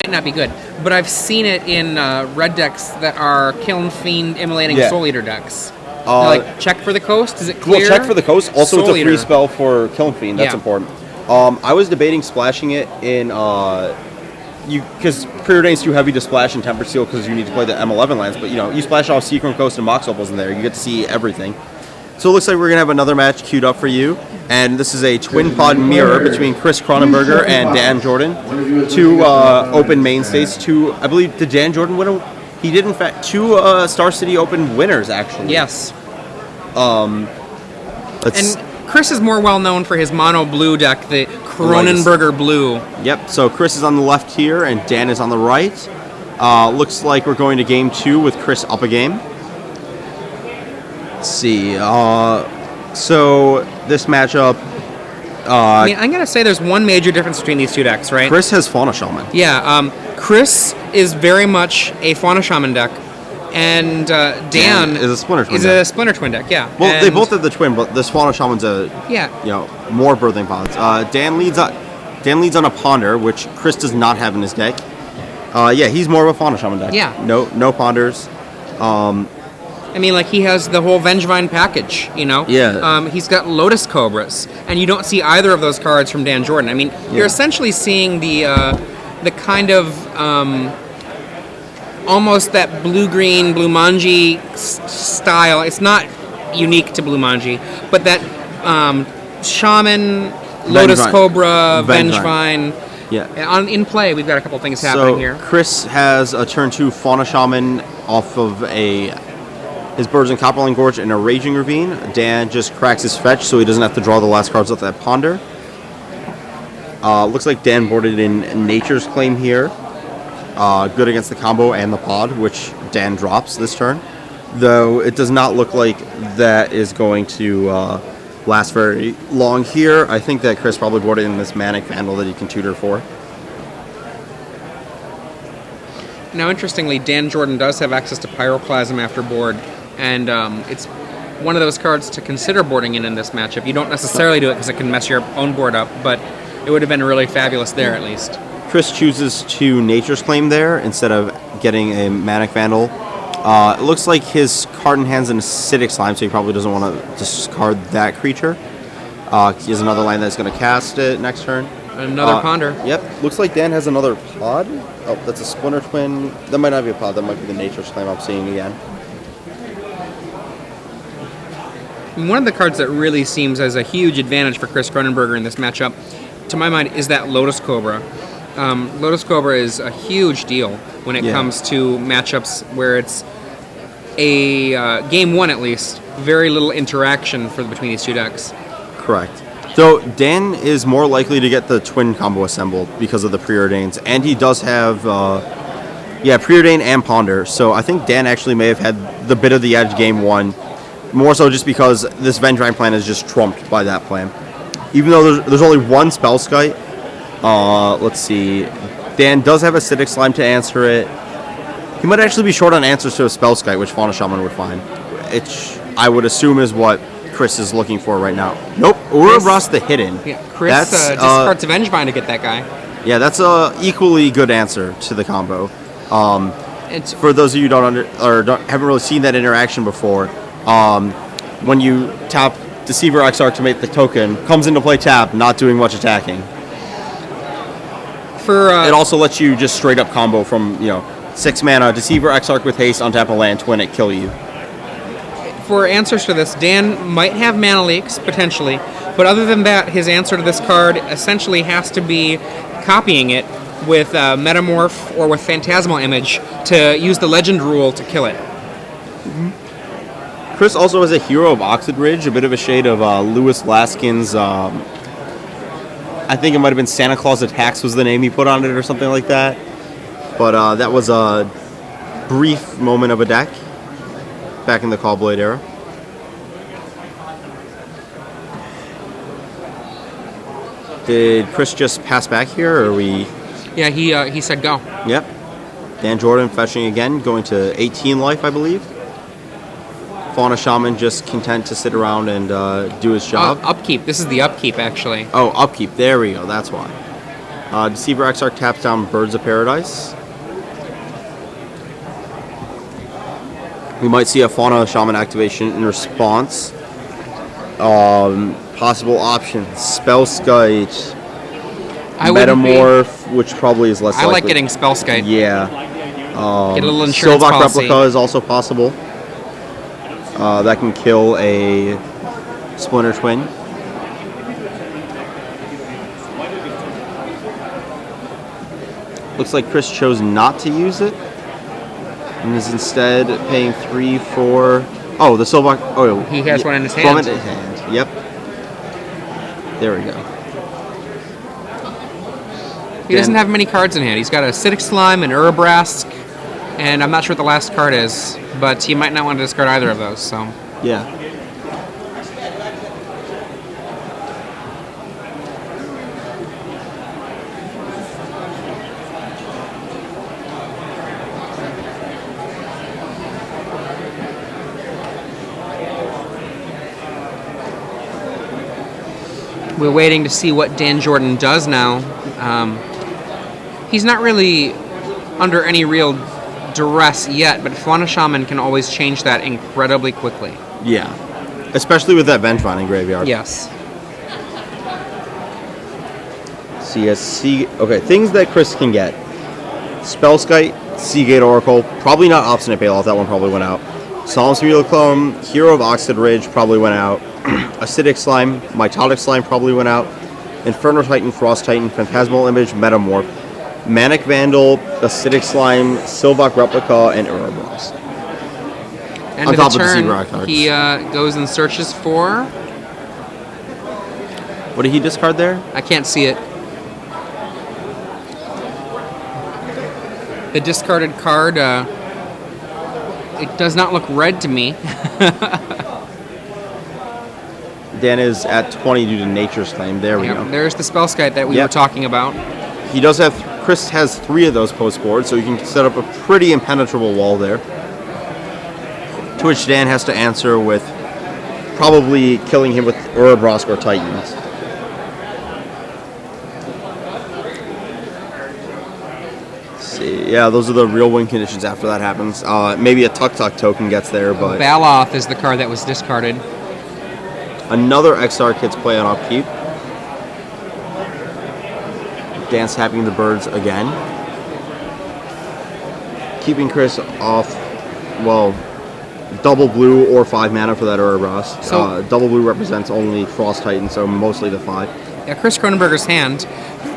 might not be good, but I've seen it in red decks that are Kiln Fiend emulating Soul Eater decks. Like, check for the coast. Is it clear? Well, check for the coast. Also, Soul it's a free Eater. spell for Kiln Fiend. That's important. I was debating splashing it in because Preordain's too heavy to splash in Tempered Seal because you need to play the M11 lands. But you splash all Seachrome Coast and Mox Opals in there, you get to see everything. So it looks like we're gonna have another match queued up for you, and this is a twin pod mirror between Chris Kronenberger and Dan Jordan, two Open mainstays. I believe, did Dan Jordan win? He did, in fact, two Star City Open winners, actually. Yes. And Chris is more well known for his mono blue deck, the Kronenberger Blue. Yep. So Chris is on the left here, and Dan is on the right. Looks like we're going to game 2 with Chris up a game. Let's see. So this matchup. I'm gonna say there's one major difference between these two decks, right? Chris has Fauna Shaman. Yeah. Chris is very much a Fauna Shaman deck, and Dan is a Splinter Twin is deck. a Splinter Twin deck. Yeah. Well, they both have the twin, but this Fauna Shaman's more birthing pods. Dan leads on a Ponder, which Chris does not have in his deck. He's more of a Fauna Shaman deck. Yeah. No Ponders. He has the whole Vengevine package, Yeah. He's got Lotus Cobras, and you don't see either of those cards from Dan Jordan. You're essentially seeing the kind of almost that blue-green, Blue-Manji style. It's not unique to Blue-Manji, but that Shaman, Lotus Cobra, Vengevine. Yeah. In play, we've got a couple things happening here. Chris has a turn 2 Fauna Shaman off of his Birds and Copperline Gorge and a Raging Ravine. Dan just cracks his fetch so he doesn't have to draw the last cards off that Ponder. Looks like Dan boarded in Nature's Claim here. Good against the combo and the pod, which Dan drops this turn. Though it does not look like that is going to last very long here. I think that Chris probably boarded in this Manic Vandal that he can tutor for. Now, interestingly, Dan Jordan does have access to Pyroclasm after board, and it's one of those cards to consider boarding in this matchup. You don't necessarily do it because it can mess your own board up, but it would have been really fabulous there at least. Chris chooses to Nature's Claim there instead of getting a Manic Vandal. It looks like his card in hand's an Acidic Slime, so he probably doesn't want to discard that creature. He has another line that's going to cast it next turn. Another Ponder. Yep. Looks like Dan has another pod. Oh, that's a Splinter Twin. That might not be a pod. That might be the Nature's Claim I'm seeing again. One of the cards that really seems as a huge advantage for Chris Kronenberger in this matchup, to my mind, is that Lotus Cobra. Lotus Cobra is a huge deal when it comes to matchups where it's a game 1 at least, very little interaction between these two decks. Correct. So Dan is more likely to get the twin combo assembled because of the Preordains, and he does have Preordain and Ponder. So I think Dan actually may have had the bit of the edge game 1, more so just because this Vengevine plan is just trumped by that plan. Even though there's only one Spellskite. Let's see. Dan does have Acidic Slime to answer it. He might actually be short on answers to a Spellskite, which Fauna Shaman would find. Which I would assume is what Chris is looking for right now. Nope. Ouroboros the Hidden. Yeah, Chris discards a Vengevine to get that guy. Yeah, that's a equally good answer to the combo. For those of you who haven't really seen that interaction before, when you tap Deceiver Exarch to make the token, comes into play tap, not doing much attacking. It also lets you just straight up combo from 6 mana Deceiver Exarch with haste, untap a land, twin it, kill you. For answers to this, Dan might have mana leaks potentially, but other than that, his answer to this card essentially has to be copying it with Metamorph or with Phantasmal Image to use the Legend rule to kill it. Mm-hmm. Chris also has a Hero of Oxid Ridge, a bit of a shade of Lewis Laskin's. I think it might have been Santa Claus Attacks was the name he put on it or something like that. But that was a brief moment of a deck back in the Callblade era. Did Chris just pass back here, or are we? Yeah, he said go. Yep. Dan Jordan fetching again, going to 18 life, I believe. Fauna Shaman just content to sit around and do his job. Upkeep. This is the upkeep, actually. Oh, upkeep. There we go. That's why. Deceiver Exarch taps down Birds of Paradise. We might see a Fauna Shaman activation in response. Possible options: Spellskite, Metamorph, which probably is less likely. I like getting Spellskite. Yeah. Get a little insurance Silvok policy. Replica is also possible. That can kill a Splinter Twin. Looks like Chris chose not to use it, and is instead paying 3 for... Oh, the Silvok... Oh, he has one in his from hand. in his hand. Yep. There we go. He doesn't have many cards in hand. He's got a Acidic Slime, an Urabrask, and I'm not sure what the last card is, but he might not want to discard either of those, so... Yeah. We're waiting to see what Dan Jordan does now. He's not really under any real duress yet, but Fauna Shaman can always change that incredibly quickly. Yeah. Especially with that Vengevine in graveyard. Yes. So he has okay, things that Chris can get. Spellskite, Seagate Oracle, probably not Obstinate Bailout, that one probably went out. Solemn Simulacrum, Hero of Oxid Ridge probably went out. Acidic Slime, Mitotic Slime probably went out. Inferno Titan, Frost Titan, Phantasmal Image, Metamorph, Manic Vandal, Acidic Slime, Silvok Replica, and Ouroboros. End On of top the of the turn, Zebra cards. he goes and searches for... What did he discard there? I can't see it. The discarded card, it does not look red to me. Dan is at 20 due to Nature's Claim. There we go. There's the Spellskite that we were talking about. He does have... Chris has 3 of those post boards, so you can set up a pretty impenetrable wall there. To which Dan has to answer with probably killing him with Ouroboros or Titans. Let's see. Yeah, those are the real win conditions after that happens. Maybe a Tuk-Tuk token gets there, but... Baloth is the card that was discarded. Another Exarch hits play on upkeep. Dan's tapping the birds again. Keeping Chris off, well, double blue or 5 mana for that Ouroboros. So, double blue represents only Frost Titan, so mostly the 5. Yeah, Chris Kronenberger's hand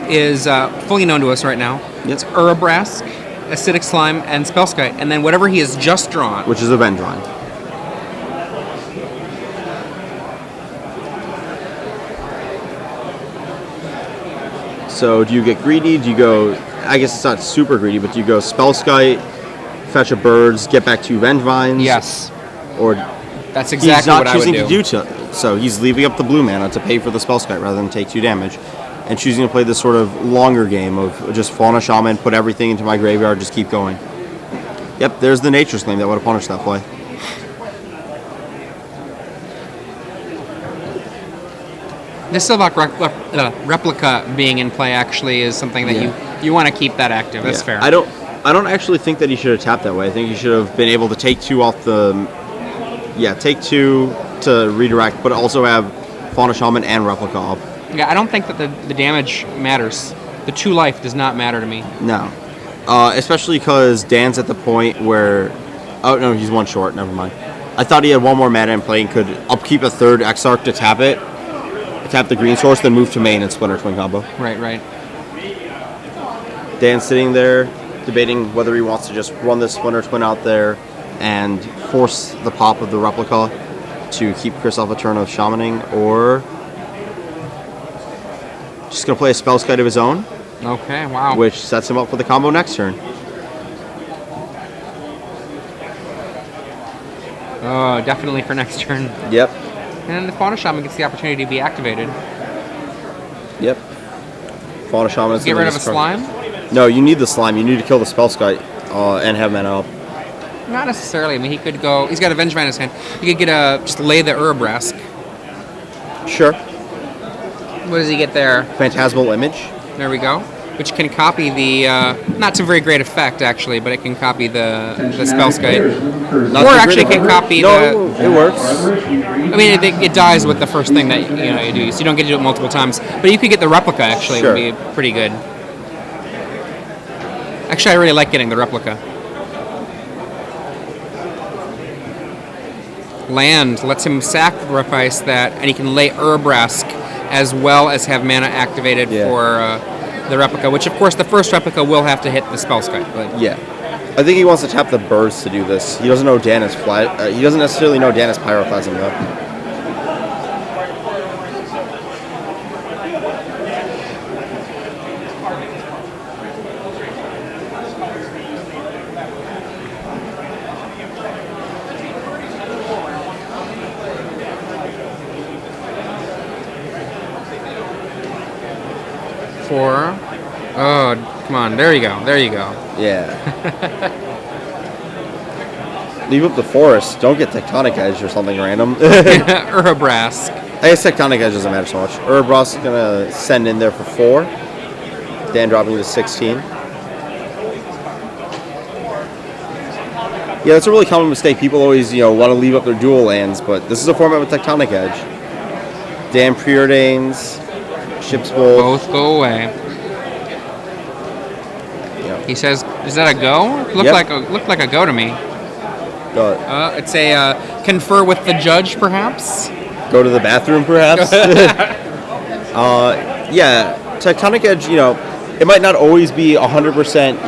is fully known to us right now. Yep. It's Urabrask, Acidic Slime, and Spellskite, and then whatever he has just drawn. Which is a Vengevine. So do you get greedy? Do you go, I guess it's not super greedy, but do you go Spellskite, fetch a birds, get back 2 Vengevines? Yes. Or that's exactly what I would do. He's not choosing to do so he's leaving up the blue mana to pay for the Spellskite rather than take 2 damage. And choosing to play this sort of longer game of just Fauna Shaman, put everything into my graveyard, just keep going. Yep, there's the Nature's Claim that would have punished that play. This Silvok replica being in play actually is something that you want to keep that active. That's fair. I don't actually think that he should have tapped that way. I think he should have been able to take 2 off the... Yeah, take 2 to redirect, but also have Fauna Shaman and Replica up. Yeah, I don't think that the damage matters. The 2 life does not matter to me. No. Especially because Dan's at the point where... Oh, no, he's 1 short. Never mind. I thought he had 1 more mana in play and could upkeep a 3rd Exarch to tap it. Tap the green source, then move to main and Splinter Twin combo. Right. Dan's sitting there, debating whether he wants to just run this Splinter Twin out there and force the pop of the Replica to keep Chris off a turn of Shamaning, or just going to play a Spellskite of his own. Okay, wow. Which sets him up for the combo next turn. Oh, definitely for next turn. Yep. And then the Fauna Shaman gets the opportunity to be activated. Yep. Fauna Shaman is get rid of a slime? No, you need the slime. You need to kill the Spellskite and have mana up. Not necessarily. I mean, he could go... He's got a Vengevine in his hand. He could get just lay the Urabrask. Sure. What does he get there? Phantasmal Image. There we go. which can copy the, not to very great effect actually, but it can copy the Spellskite. Or actually can copy it works. I mean, it dies with the first thing that you do, so you don't get to do it multiple times. But you could get the replica actually, Sure. would be pretty good. Actually, I really like getting the replica. Land lets him sacrifice that, and he can lay Urbrask as well as have mana activated for the replica, which of course the first replica will have to hit the Spellskite. But Yeah. I think he wants to tap the birds to do this. He doesn't know Dan is he doesn't necessarily know Dan is Pyroclasm though. Oh, come on. There you go. There you go. Yeah. Leave up the forest. Don't get Tectonic Edge or something random. Urbrask. I guess Tectonic Edge doesn't matter so much. Urbrask is going to send in there for 4. Dan dropping to 16. Yeah, that's a really common mistake. People always, want to leave up their dual lands, but this is a format with Tectonic Edge. Dan Preordains, Ship's Bolt. Both go away. He says, "Is that a go? Looked like a go to me." It's a confer with the judge, perhaps. Go to the bathroom, perhaps. Yeah, Tectonic Edge. It might not always be 100%.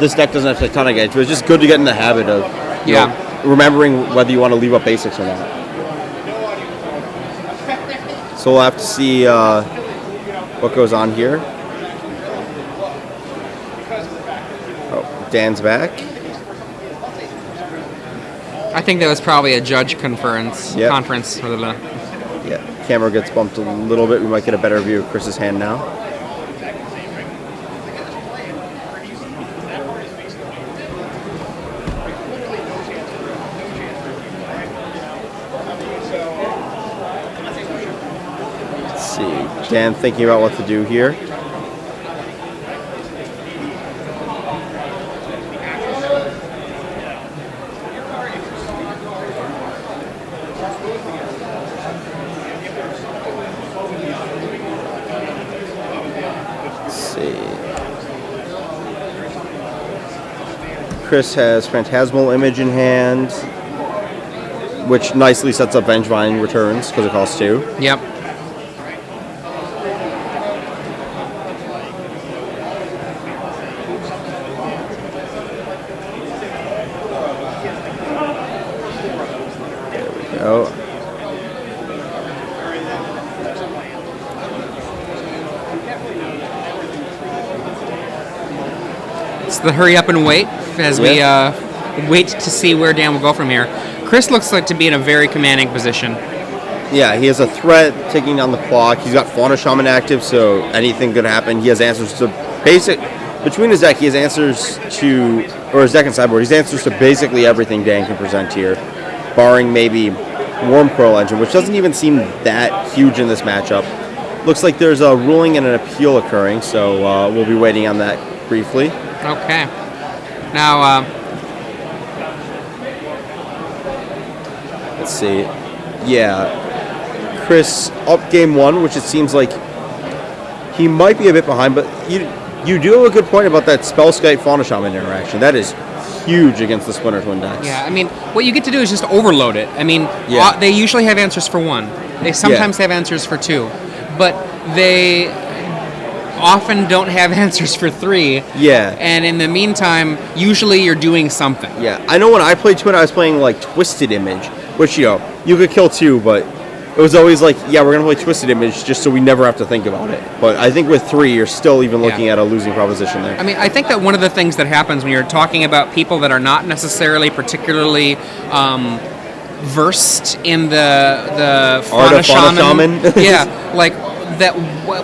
This deck doesn't have Tectonic Edge, but it's just good to get in the habit of remembering whether you want to leave up basics or not. So we'll have to see what goes on here. Dan's back. I think that was probably a judge conference. Yep. Conference. Yeah, camera gets bumped a little bit. We might get a better view of Chris's hand now. Let's see. Dan thinking about what to do here. Chris has Phantasmal Image in hand, which nicely sets up Vengevine returns because it costs 2. Yep. There we go. It's the hurry up and wait as we wait to see where Dan will go from here. Chris looks like to be in a very commanding position. Yeah, he has a threat ticking down the clock. He's got Fauna Shaman active, so anything could happen. He has answers to between his deck, he has answers to, or his deck and sideboard, he has answers to basically everything Dan can present here, barring maybe Wormcoil Engine, which doesn't even seem that huge in this matchup. Looks like there's a ruling and an appeal occurring, so we'll be waiting on that briefly. Okay. Now, let's see. Yeah. Chris up game 1, which it seems like he might be a bit behind, but you do have a good point about that Spellskite Fauna Shaman interaction. That is huge against the Splinter Twin decks. yeah, I mean, what you get to do is just overload it. I mean, they usually have answers for 1. They sometimes have answers for 2, but they often don't have answers for 3. Yeah. And in the meantime, usually you're doing something. Yeah. I know when I played Twin, I was playing like Twisted Image, which, you could kill 2, but it was always like, yeah, we're going to play Twisted Image just so we never have to think about it. But I think with 3, you're still even looking at a losing proposition there. I mean, I think that one of the things that happens when you're talking about people that are not necessarily particularly versed in the Fauna Shaman. Yeah, like that.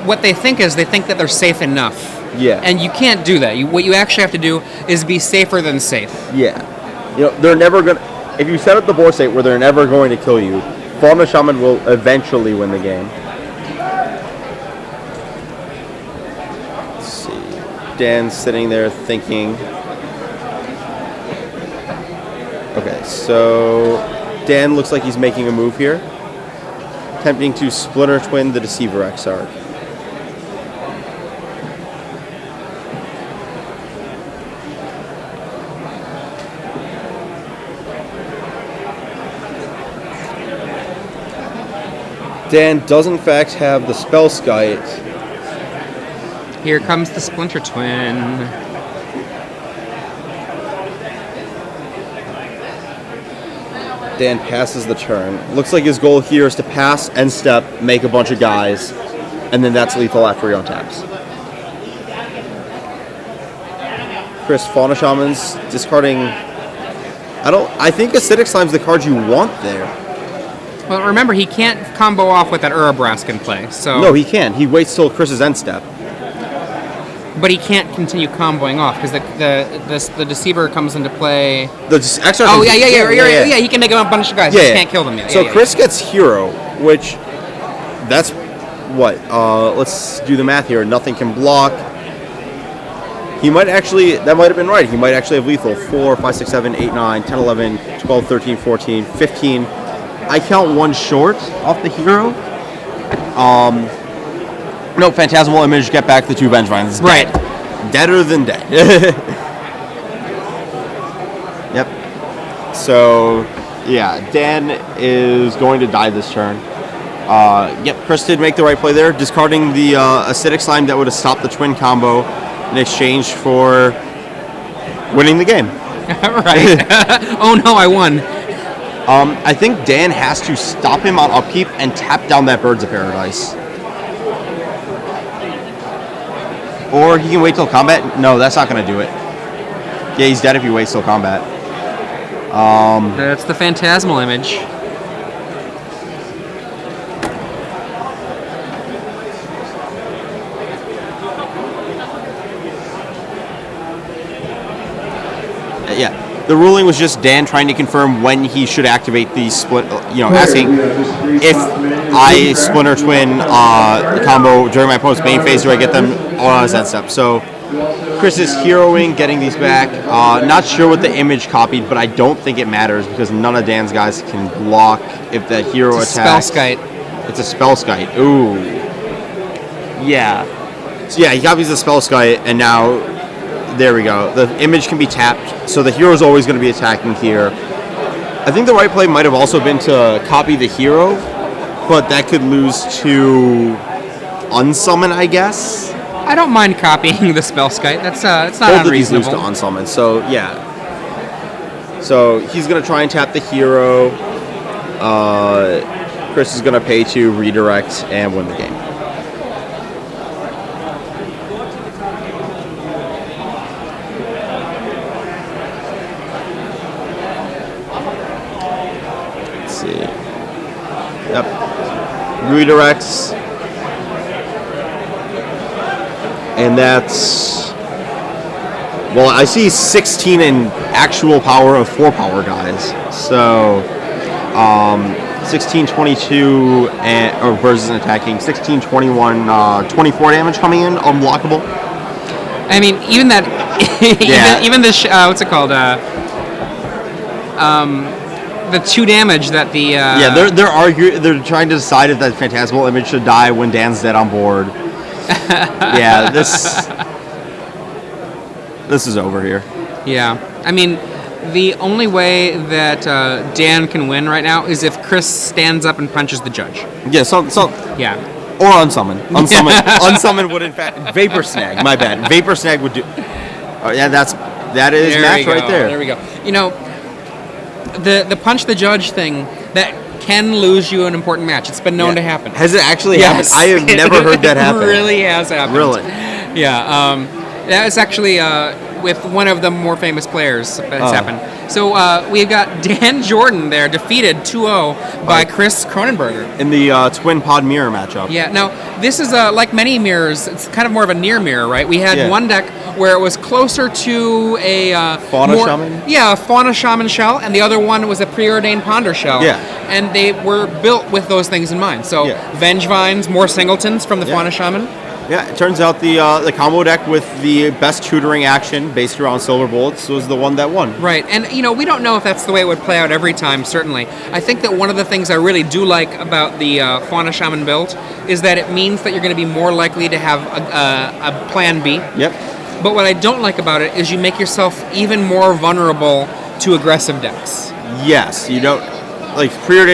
What they think is they think that they're safe enough. Yeah. And you can't do that. What you actually have to do is be safer than safe. Yeah. They're never going to... If you set up the board state where they're never going to kill you, Fauna Shaman will eventually win the game. Let's Dan's sitting there thinking. Okay, so Dan looks like he's making a move here. Attempting to Splinter Twin the Deceiver Exarch. Dan does in fact have the Spellskite. Here comes the Splinter Twin. Dan passes the turn. Looks like his goal here is to pass, end step, make a bunch of guys, and then that's lethal after he untaps. Chris, Fauna Shaman's discarding. I think Acidic Slime's the card you want there. Well, remember, he can't combo off with that Urabrask in play, so... No, he can. He waits till Chris's end step. But he can't continue comboing off, because the Deceiver comes into play... The Exarch. Oh, yeah, he can make a bunch of guys, he just can't kill them yet. So Chris gets Hero, which... That's... What? Let's do the math here. Nothing can block. He might actually... That might have been right. He might actually have lethal. 4, 5, 6, 7, 8, 9, 10, 11, 12, 13, 14, 15... I count one short off the Hero. No, Phantasmal Image, get back the 2 Vengevines. Right. Deader than dead. Yep. So, yeah, Dan is going to die this turn. Yep, Chris did make the right play there, discarding the Acidic Slime that would have stopped the twin combo in exchange for winning the game. Right. Oh no, I won. I think Dan has to stop him on upkeep and tap down that Birds of Paradise. Or he can wait till combat. No, that's not going to do it. Yeah, he's dead if he waits till combat. That's the Phantasmal Image. Yeah. The ruling was just Dan trying to confirm when he should activate the split, asking if I Splinter Twin combo during my opponent's main phase, do I get them on his end step? So Chris is heroing, getting these back. Not sure what the image copied, but I don't think it matters because none of Dan's guys can block if that hero attacks. Spellskite. It's a Spellskite. Ooh. Yeah. So yeah, he copies the Spellskite, and now... There we go. The image can be tapped, so the hero is always going to be attacking here. I think the right play might have also been to copy the hero, but that could lose to unsummon, I guess. I don't mind copying the Spellskite. That's it's not Both unreasonable. Both of these lose to unsummon, so yeah. So he's going to try and tap the hero. Chris is going to pay to redirect and win the game. Yep. Redirects. And that's... Well, I see 16 in actual power of 4 power guys. So, 16, 22, or versus attacking. 16, 21, 24 damage coming in, unblockable. I mean, even that... even the... what's it called? The 2 damage that the they're trying to decide if that Phantasmal Image should die when Dan's dead on board. Yeah, this is over here. Yeah, I mean, the only way that Dan can win right now is if Chris stands up and punches the judge. Yeah, so yeah, or unsummon. Unsummon would in fact Vapor Snag. My bad. Vapor Snag would do. Oh yeah, that is match right there. There we go. You know. The punch the judge thing, that can lose you an important match. It's been known to happen. Has it actually happened? I have never heard that happen. It really has happened. Really? Yeah. That was actually with one of the more famous players that's happened. So we've got Dan Jordan there, defeated 2-0 by Chris Kronenberger. In the Twin Pod Mirror matchup. Yeah. Now, this is like many mirrors, it's kind of more of a near mirror, right? We had one deck where it was closer to a... Fauna Shaman? Yeah, a Fauna Shaman shell, and the other one was a Preordained Ponder shell. Yeah. And they were built with those things in mind. So Vengevines, more singletons from the Fauna Shaman. Yeah, it turns out the combo deck with the best tutoring action based around Silver Bullets was the one that won. Right, and we don't know if that's the way it would play out every time, certainly. I think that one of the things I really do like about the Fauna Shaman build is that it means that you're going to be more likely to have a plan B. Yep. But what I don't like about it is you make yourself even more vulnerable to aggressive decks. Yes, you don't, like, preordained